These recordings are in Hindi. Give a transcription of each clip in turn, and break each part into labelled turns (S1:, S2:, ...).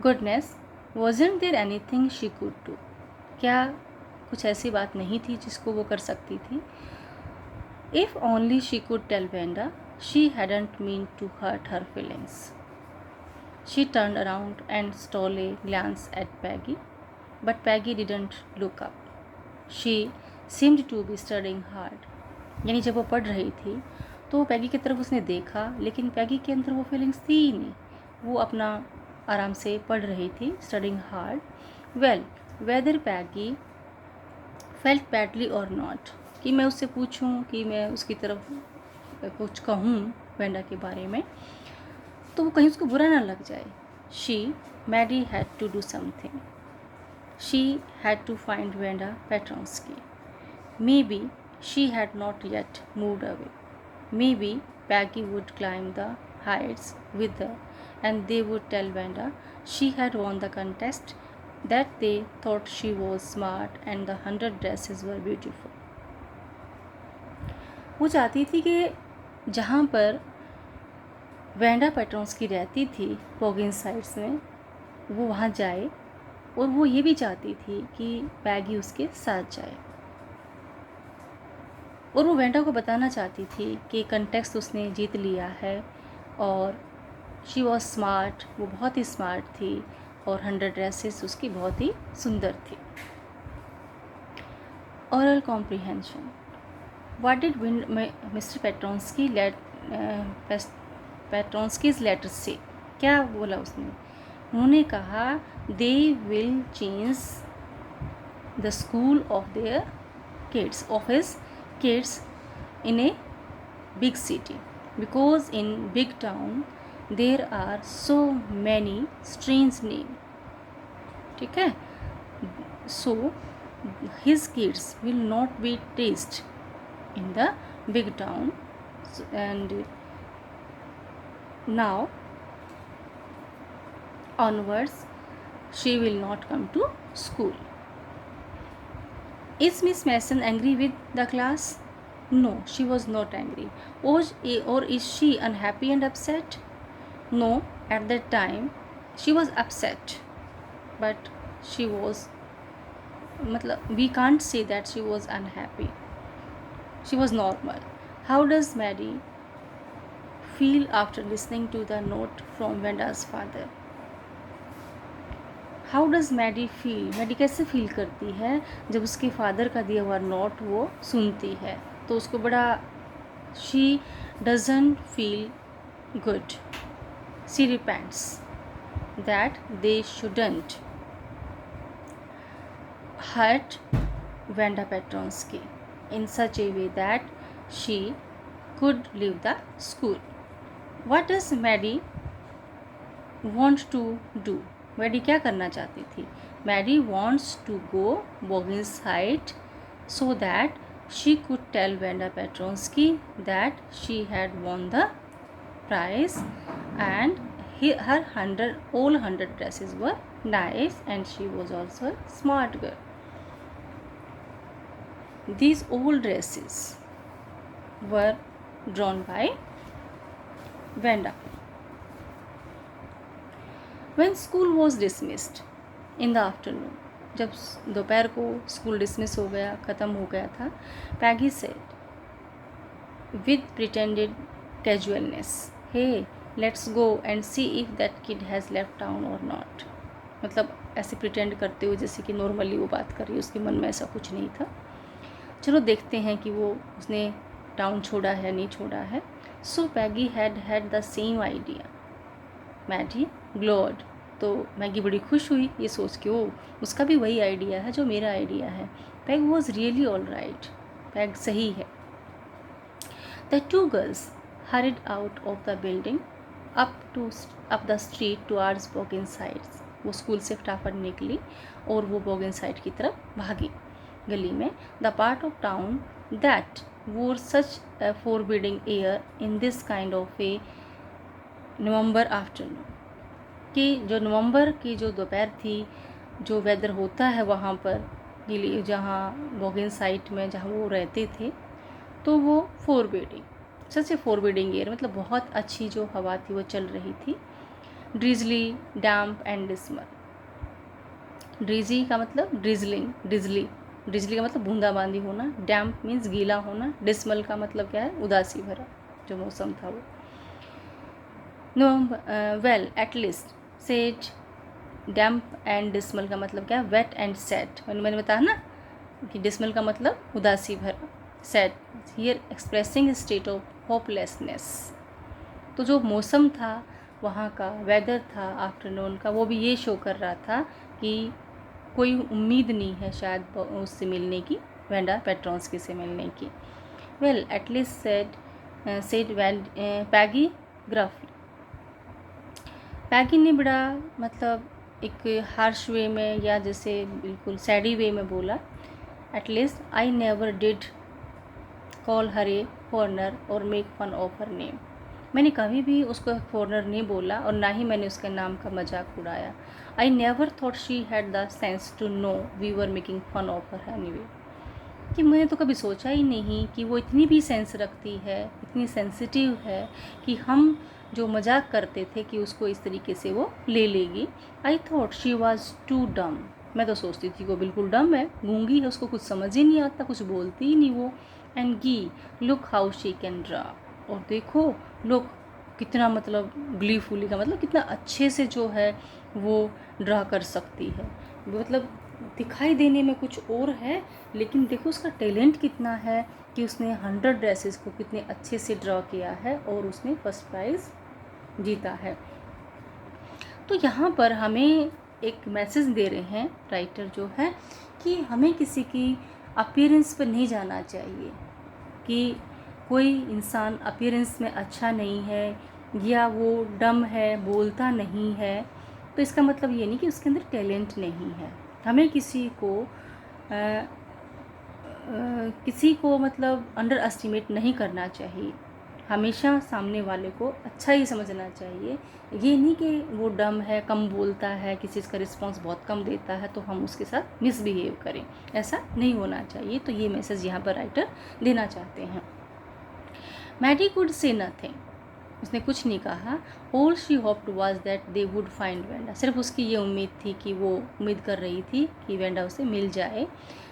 S1: Goodness, wasn't there anything she could do? क्या कुछ ऐसी बात नहीं थी जिसको वो कर सकती थी? If only she could tell Venda, she hadn't मीन टू hurt her feelings. She turned around and stole a glance at Peggy, but Peggy didn't look up. She seemed to be studying hard. यानी जब वो पढ़ रही थी तो पैगी की तरफ उसने देखा, लेकिन पैगी के अंदर वो फीलिंग्स थी ही नहीं। वो अपना आराम से पढ़ रही थी, स्टडिंग हार्ड। वेल, वेदर पैगी फेल्ट बैडली और नॉट, कि मैं उससे पूछूं कि मैं उसकी तरफ कुछ कहूँ वेंडा के बारे में, तो वो कहीं उसको बुरा ना लग जाए। Maddy had to do something. She had to find Wenda Petronski. Maybe she had not yet moved away. Maybe Peggy would climb the heights with her, and they would tell Vanda she had won the contest, that they thought she was smart and the 100 dresses were beautiful. वो चाहती थी कि जहाँ पर वेंडा पेट्रोंस्की रहती थी बॉगिंस साइड्स में, वो वहाँ जाए, और वो ये भी चाहती थी कि पैगी उसके साथ जाए, और वो वेंडा को बताना चाहती थी कि कंटेस्ट उसने जीत लिया है और शी वॉज स्मार्ट, वो बहुत ही स्मार्ट थी, और 100 ड्रेसेस उसकी बहुत ही सुंदर थी। Oral comprehension. What did mister Petronski's letter say? क्या बोला उसने? उन्होंने कहा they will change the school of their kids, of his kids in a big city, because in big town there are so many strange names. ठीक है? So his kids will not be raised in the big town, and now onwards she will not come to school. Is Miss Mason angry with the class? No, she was not angry. Or is she unhappy and upset? No, at that time she was upset, but she was, we can't say that she was unhappy. She was normal. How does Maddie feel after listening to the note from Venda's father? How does Maddie feel? Maddie कैसे फील करती है जब उसके फादर का दिया हुआ नोट वो सुनती है? तो उसको बड़ा, she doesn't feel good. She repents that they shouldn't hurt Vanda Petronsky in such a way that she could leave the school. What does Maddie want to do? Maddie क्या करना चाहती थी? Maddie wants to go Boggins height so that she could tell Wanda Petronski that she had won the prize, and her 100 dresses were nice, and she was also a smart girl. These old dresses were drawn by Vanda. When school was dismissed in the afternoon, जब दोपहर को स्कूल डिसमिस हो गया, ख़त्म हो गया था, पैगी said with pretended casualness, hey, let's go and see if that kid has left town or not. मतलब ऐसे प्रिटेंड करते हुए जैसे कि नॉर्मली वो बात कर रही है, उसके मन में ऐसा कुछ नहीं था। चलो देखते हैं कि वो उसने टाउन छोड़ा है नहीं छोड़ा है। So Peggy had the same idea. Maddie glowed, तो मैगी बड़ी खुश हुई ये सोच के, ओ उसका भी वही आइडिया है जो मेरा आइडिया है। Peg was really all right, Peg सही है। The two girls hurried out of the building up the street towards Boggins sides. वो स्कूल से फटाफट निकली और वो बॉगिन साइड की तरफ भागी। गली में the part of town that वोर सच a forbidding air in this kind of a November afternoon, कि जो नवंबर की जो दोपहर थी, जो वेदर होता है वहाँ पर गिली, जहाँ बॉगिन साइट में जहाँ वो रहते थे, तो वो फोरबिडिंग, सच ए फोरबिडिंग एयर, मतलब बहुत अच्छी जो हवा थी वो चल रही थी। Drizzly, damp and dismal. ड्रीजी का मतलब ड्रिजलिंग, ड्रिजली का मतलब बूंदाबांदी होना, डैम्प मीन्स गीला होना, डिस्मल का मतलब क्या है, उदासी भरा जो मौसम था वो। November, well at least says, damp and dismal का मतलब क्या है, वेट एंड सैड। मैंने बताया ना कि डिस्मल का मतलब उदासी भरा, sad here expressing state of hopelessness. तो जो मौसम था वहाँ का, वेदर था आफ्टरनून का, वो भी ये शो कर रहा था कि कोई उम्मीद नहीं है शायद उससे मिलने की, वेंडा पेट्रोंस्की से मिलने की। वेल एटलीस्ट सेड पैगी ग्रफली। पैगी ने बड़ा मतलब एक हार्श वे में या जैसे बिल्कुल सैडी वे में बोला, at least I never did call her a foreigner or make fun of her name. मैंने कभी भी उसको फॉरनर नहीं बोला और ना ही मैंने उसके नाम का मजाक उड़ाया। I never thought she had the sense to know we were making fun of her anyway. कि मैंने तो कभी सोचा ही नहीं कि वो इतनी भी सेंस रखती है, इतनी सेंसिटिव है कि हम जो मजाक करते थे कि उसको इस तरीके से वो ले लेगी। I thought she was too dumb. मैं तो सोचती थी वो बिल्कुल डम है, गूंगी है, उसको कुछ समझ ही नहीं आता, कुछ बोलती ही नहीं वो। एंड गी look how she can draw. और देखो लुक कितना मतलब ग्लीफुली का मतलब कितना अच्छे से जो है वो ड्रा कर सकती है। मतलब दिखाई देने में कुछ और है लेकिन देखो उसका टैलेंट कितना है कि उसने 100 ड्रेसेस को कितने अच्छे से ड्रा किया है और उसने फर्स्ट प्राइज़ जीता है। तो यहाँ पर हमें एक मैसेज दे रहे हैं राइटर जो है कि हमें किसी की अपीयरेंस पर नहीं जाना चाहिए कि कोई इंसान अपीयरेंस में अच्छा नहीं है या वो डम है, बोलता नहीं है, तो इसका मतलब ये नहीं कि उसके अंदर टैलेंट नहीं है। हमें किसी को मतलब अंडर एस्टिमेट नहीं करना चाहिए, हमेशा सामने वाले को अच्छा ही समझना चाहिए। ये नहीं कि वो डम है, कम बोलता है, किसी चीज़ का रिस्पॉन्स बहुत कम देता है तो हम उसके साथ मिसबिहेव करें, ऐसा नहीं होना चाहिए। तो ये मैसेज यहाँ पर राइटर देना चाहते हैं। मैडी कुड से नथिंग, उसने कुछ नहीं कहा। All she hoped was that they would find Wanda, सिर्फ उसकी ये उम्मीद थी कि वो उम्मीद कर रही थी कि वेंडा उसे मिल जाए।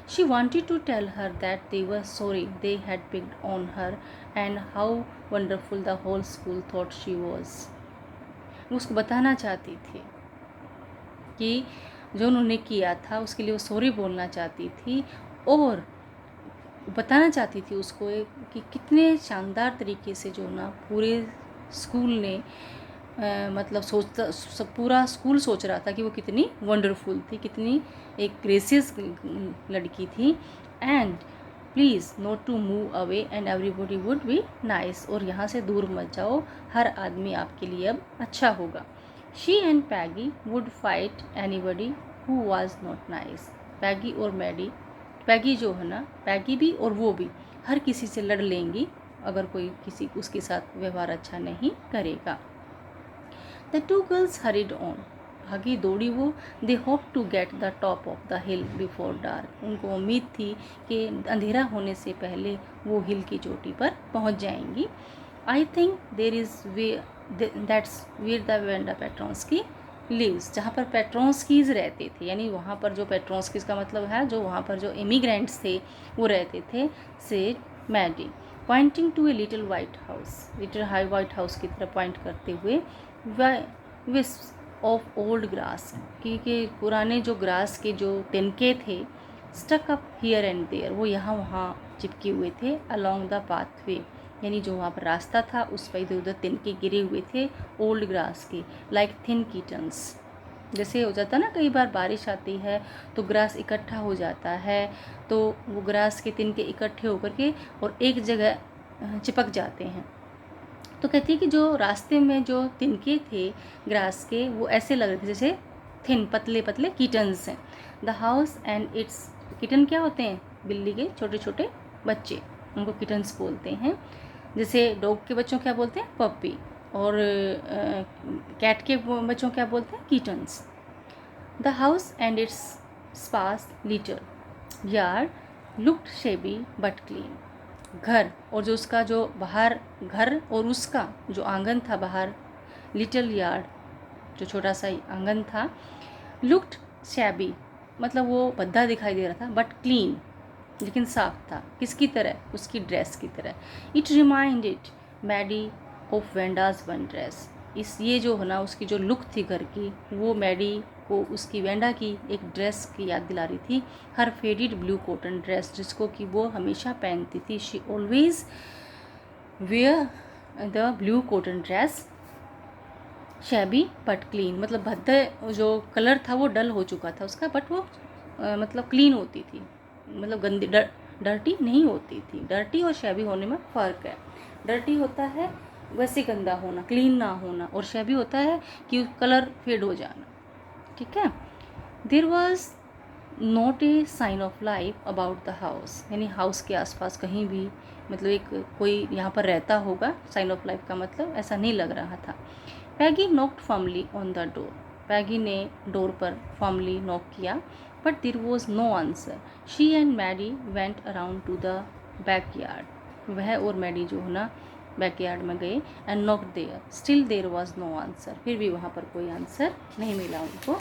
S1: She wanted to tell her that they were sorry they had picked on her and how wonderful the whole school thought she was. वो उसको बताना चाहती थी कि जो उन्होंने किया था उसके लिए वो सॉरी बोलना चाहती थी और बताना चाहती थी उसको कि कितने शानदार तरीके से जो ना पूरे स्कूल ने मतलब पूरा स्कूल सोच रहा था कि वो कितनी वंडरफुल थी, कितनी एक ग्रेसियस लड़की थी। And please not to move away and everybody would be nice, और यहाँ से दूर मत जाओ, हर आदमी आपके लिए अब अच्छा होगा। She and Peggy would fight anybody who was not nice. Peggy और मैडी, पैगी जो है ना, पैगी भी और वो भी हर किसी से लड़ लेंगी अगर कोई किसी उसके साथ व्यवहार अच्छा नहीं करेगा। The two girls hurried on, आगे दौड़ी वो। They hope to get the top of the hill before dark, उनको उम्मीद थी कि अंधेरा होने से पहले वो हिल की चोटी पर पहुंच जाएंगी। I think there is way that's where the Wanda Petronski lives, जहाँ पर पेट्रोंस्कीज रहते थे, यानी वहाँ पर जो पेट्रोंस्कीज का मतलब है जो वहाँ पर जो इमिग्रेंट्स थे वो रहते थे, से Maddie pointing to a little white house, little white house की तरफ पॉइंट करते हुए। विस्प ऑफ ओल्ड ग्रास, कि पुराने जो ग्रास के जो तिनके थे, stuck up here and there, वो यहाँ वहाँ चिपके हुए थे। अलोंग द पाथवे, यानी जो वहाँ पर रास्ता था उस पर इधर उधर तिनके गिरे हुए थे ओल्ड ग्रास के, लाइक थिन कीटन्स। जैसे हो जाता ना कई बार बारिश आती है तो ग्रास इकट्ठा हो जाता है, तो वो ग्रास के तिनके इकट्ठे होकर के और एक जगह चिपक जाते हैं। तो कहती है कि जो रास्ते में जो तिनके थे ग्रास के वो ऐसे लग रहे थे जैसे थिन पतले पतले कीटन्स हैं। The house and it's, kitten क्या होते हैं, बिल्ली के छोटे छोटे बच्चे, उनको किटन्स बोलते हैं। जैसे डॉग के बच्चों क्या बोलते हैं, पप्पी, और कैट के बच्चों क्या बोलते हैं, kittens. The house and its sparse little yard looked shabby but clean, घर और जो उसका जो बाहर घर और उसका जो आंगन था बाहर, लिटिल यार्ड जो छोटा सा आंगन था, लुक्ड शैबी, मतलब वो भद्दा दिखाई दे रहा था, बट क्लीन, लेकिन साफ था। किसकी तरह? उसकी ड्रेस की तरह। It reminded Maddie of Venda's one dress, इस ये जो है ना उसकी जो लुक थी घर की, वो मैडी को उसकी वेंडा की एक ड्रेस की याद दिला रही थी। हर फेडेड ब्लू कॉटन ड्रेस, जिसको कि वो हमेशा पहनती थी। She always wear the blue cotton dress, shabby but clean, मतलब भद्दा जो कलर था वो डल हो चुका था उसका, बट वो मतलब क्लीन होती थी, मतलब गंदी डर्टी नहीं होती थी। डर्टी और शैबी होने में फ़र्क है। डर्टी होता है वैसे गंदा होना, क्लीन ना होना, और शैबी होता है कि कलर फेड हो जाना। ठीक है। There was not a sign of life about the house, यानी हाउस के आसपास कहीं भी मतलब एक कोई यहाँ पर रहता होगा, साइन ऑफ लाइफ का मतलब ऐसा नहीं लग रहा था। Peggy knocked firmly on the door, Peggy ने डोर पर फर्मली नॉक किया, but there was no answer. She and Maddie went around to the backyard, वह और मैडी जो है ना बैकयार्ड में गए, and knocked there, still there was no answer, फिर भी वहाँ पर कोई आंसर नहीं मिला उनको।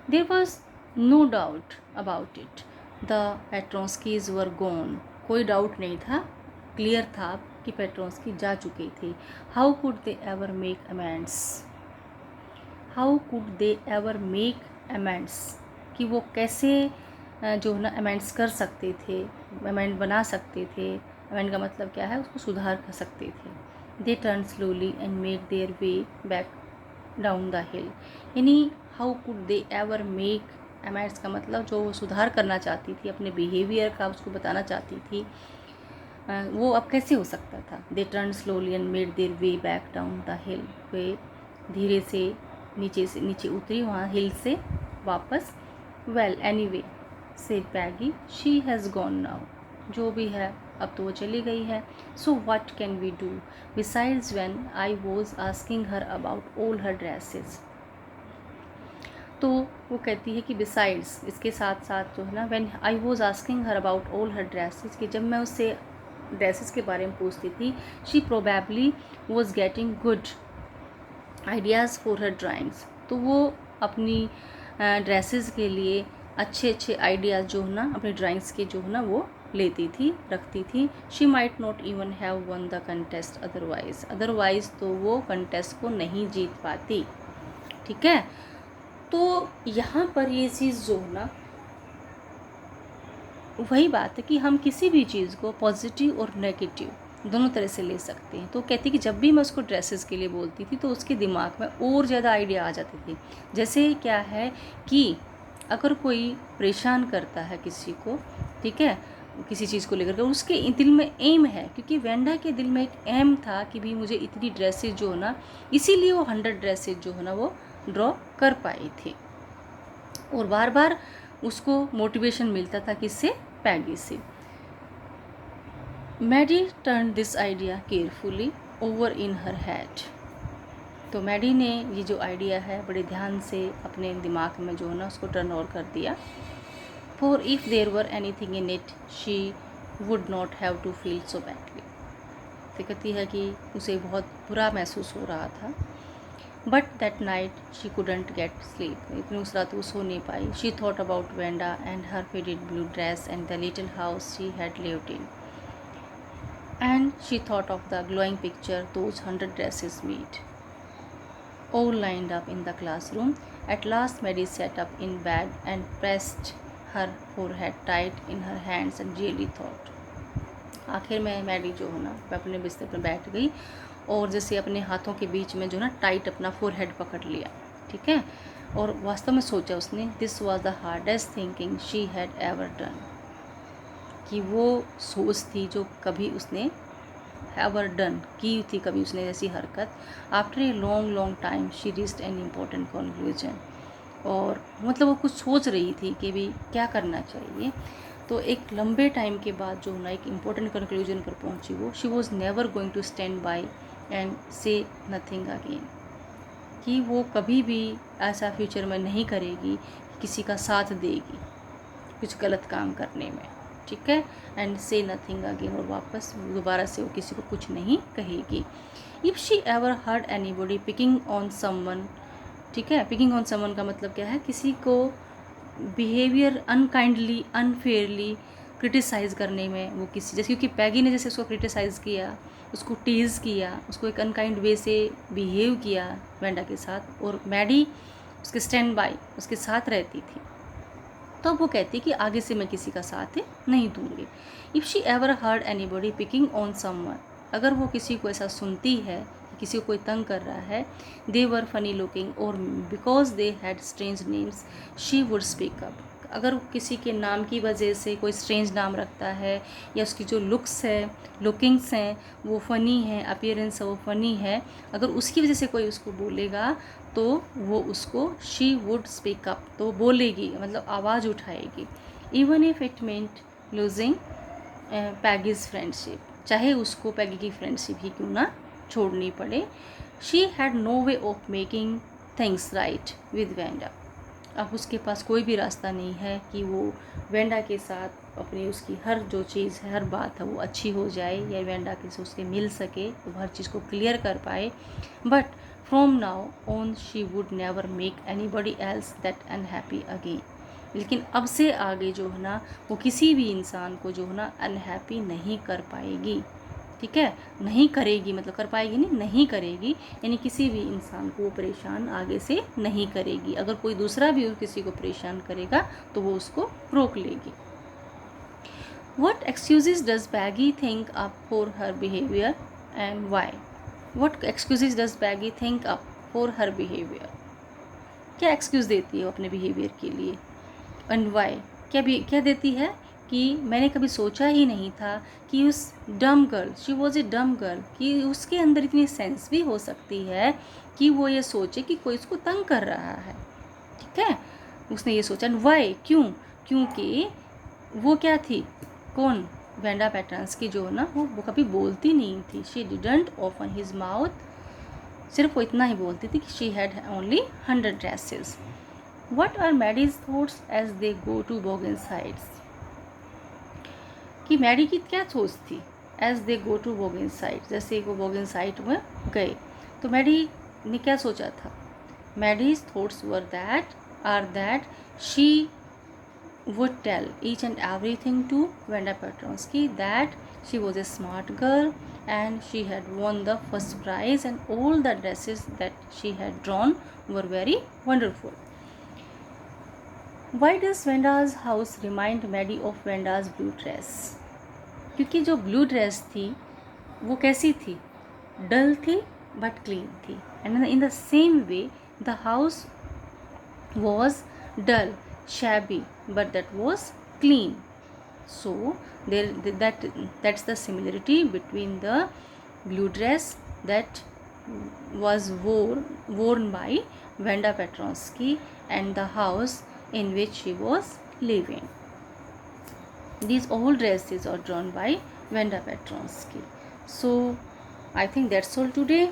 S1: There was no doubt about it. The Petronskis were gone. कोई डाउट नहीं था, क्लियर था कि पेट्रोन्स्की जा चुके थे। How could they ever make amends? How could they ever make amends? कि वो कैसे जो है ना अमेंड्स कर सकते थे, अमेंड बना सकते थे। अमेंड का मतलब क्या है? उसको सुधार कर सकते थे। They turned slowly and made their way back down the hill, यानी how could they ever make amends का मतलब जो वो सुधार करना चाहती थी, अपने बिहेवियर का उसको बताना चाहती थी, वो अब कैसे हो सकता था। They turn slowly and made their way back down the hill, वे धीरे से नीचे उतरी वहाँ हिल से वापस। Well anyway said Peggy, she has gone now, जो भी है अब तो वो चली गई है। So what can we do besides when I was asking her about all her dresses. तो वो कहती है कि बिसाइड्स, इसके साथ साथ जो है ना, when I was asking her about all her dresses, कि जब मैं उससे ड्रेसेस के बारे में पूछती थी, she probably was getting good ideas for her drawings, तो वो अपनी ड्रेसेस के लिए अच्छे अच्छे आइडियाज़ जो है ना अपनी ड्राइंग्स के जो है ना वो लेती थी, रखती थी। She might not even have one the contest otherwise तो वो कंटेस्ट को नहीं जीत पाती। ठीक है। तो यहाँ पर ये चीज़ जो है ना, वही बात है कि हम किसी भी चीज़ को पॉजिटिव और नेगेटिव दोनों तरह से ले सकते हैं। तो कहती कि जब भी मैं उसको ड्रेसेस के लिए बोलती थी तो उसके दिमाग में और ज़्यादा आइडिया आ जाती थी। जैसे क्या है कि अगर कोई परेशान करता है किसी को, ठीक है, किसी चीज़ को लेकर के, उसके दिल में एम है, क्योंकि वेंडा के दिल में एक एम था कि भी मुझे इतनी ड्रेसेस जो है ना, इसीलिए वो 100 ड्रेसेस जो है ना वो ड्रॉ कर पाई थी, और बार बार उसको मोटिवेशन मिलता था किससे? पैगी से। Maddie turn this idea carefully over in her head, तो मैडी ने ये जो आइडिया है बड़े ध्यान से अपने दिमाग में जो है ना उसको टर्न ओवर कर दिया। For if there were anything in it, she would not have to feel so badly. तो कहती है कि उसे बहुत बुरा महसूस हो रहा था। But that night she couldn't get sleep. इतनी उस रात वो सो नहीं पाई. She thought about Vanda and her faded blue dress and the little house she had lived in. And she thought of the glowing picture those 100 dresses made, all lined up in the classroom. At last Mary sat up in bed and pressed her forehead tight in her hands and really thought. आखिर में मैडी जो है ना अपने बिस्तर पर बैठ गई और जैसे अपने हाथों के बीच में जो है ना टाइट अपना फोरहेड पकड़ लिया। ठीक है। और वास्तव में सोचा उसने, this was the hardest thinking she had ever done, कि वो सोच थी जो कभी उसने एवर डन की थी, कभी उसने ऐसी हरकत। After a long long time she reached an important conclusion, और मतलब वो कुछ सोच रही थी कि भी क्या करना चाहिए। तो एक लंबे टाइम के बाद जो ना एक इम्पोर्टेंट कंक्लूजन पर पहुंची वो, she was never going to stand by and say nothing again, कि वो कभी भी ऐसा फ्यूचर में नहीं करेगी, किसी का साथ देगी कुछ गलत काम करने में। ठीक है, एंड से नथिंग अगेन, और वापस दोबारा से वो किसी को कुछ नहीं कहेगी। If she ever heard anybody picking on someone, ठीक है, पिकिंग ऑन समवन का मतलब क्या है, किसी को बिहेवियर अनकाइंडली अनफेयरली क्रिटिसाइज़ करने में, वो किसी जैसे, क्योंकि पैगी ने जैसे उसको क्रिटिसाइज़ किया, उसको टीज़ किया, उसको एक अनकाइंड वे से बिहेव किया वेंडा के साथ, और मैडी उसके स्टैंड बाय उसके साथ रहती थी, तो वो कहती कि आगे से मैं किसी का साथ नहीं दूंगी। If she ever heard anybody picking on someone, अगर वो किसी को ऐसा सुनती है, किसी को कोई तंग कर रहा है, दे वर फनी लुकिंग और because they had strange names she would speak up, अगर किसी के नाम की वजह से कोई स्ट्रेंज नाम रखता है, या उसकी जो लुकिंग्स हैं वो फ़नी है, अपीयरेंस है वो फ़नी है, अगर उसकी वजह से कोई उसको बोलेगा तो वो उसको शी वुड स्पीक अप, तो वो बोलेगी, मतलब आवाज़ उठाएगी। Even if it meant losing Peggy's friendship, चाहे उसको पैगी की फ्रेंडशिप ही क्यों ना छोड़नी पड़े। She had no way of making things right with Venda, अब उसके पास कोई भी रास्ता नहीं है कि वो वेंडा के साथ अपनी उसकी हर जो चीज़ है, हर बात है वो अच्छी हो जाए, या वेंडा के से उसके मिल सके, तो हर चीज़ को क्लियर कर पाए। But from now on she would never make anybody else that unhappy again, लेकिन अब से आगे जो है ना वो किसी भी इंसान को जो है ना अनहैप्पी नहीं कर पाएगी, ठीक है, नहीं करेगी, मतलब कर पाएगी नहीं करेगी, यानी किसी भी इंसान को परेशान आगे से नहीं करेगी। अगर कोई दूसरा भी किसी को परेशान करेगा तो वो उसको रोक लेगी। What excuses does Peggy think up for her behavior and why? What excuses does Peggy think up for her behavior? क्या एक्सक्यूज़ देती है वो अपने बिहेवियर के लिए, एंड वाई, क्या देती है कि मैंने कभी सोचा ही नहीं था कि उस डम गर्ल, शी वॉज ए डम गर्ल, कि उसके अंदर इतनी सेंस भी हो सकती है कि वो ये सोचे कि कोई उसको तंग कर रहा है, ठीक है, उसने ये सोचा। वाई, क्योंकि वो क्या थी, कौन, वेंडा पैटर्न्स की जो ना वो कभी बोलती नहीं थी। She didn't open his mouth, सिर्फ वो इतना ही बोलती थी कि she had only 100 dresses. What are Maddie's thoughts as they go to Bogan sides? कि मैडी की क्या सोच थी as they go to Bogan side, जैसे वो बोगन साइड में गए तो मैडी ने क्या सोचा था। Maddie's thoughts were that she would tell each and everything to Wanda Petronsky, that she was a smart girl and she had won the first prize and all the dresses that she had drawn were very wonderful. Why does Wenda's house remind Maddie of Wenda's blue dress? क्योंकि जो ब्लू ड्रेस थी वो कैसी थी, डल थी बट क्लीन थी, and in the same way the house was dull, shabby, but that was clean. So that's the similarity between the blue dress that was worn by Wanda Petronsky and the house in which she was living. These all dresses are drawn by Wanda Petronsky. So I think that's all today.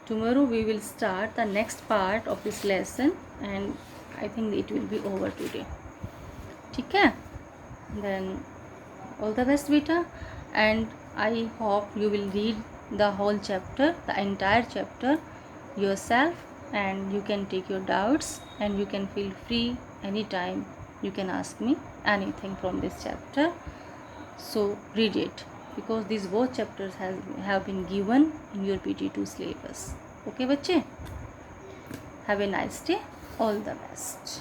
S1: Tomorrow we will start the next part of this lesson and I think it will be over today. ठीक है, then all the best beta, and I hope you will read the whole chapter, the entire chapter yourself, and you can take your doubts and you can feel free anytime. You can ask me anything from this chapter. So read it because these both chapters have been given in your PT2 syllabus. Okay बच्चे, have a nice day, all the best.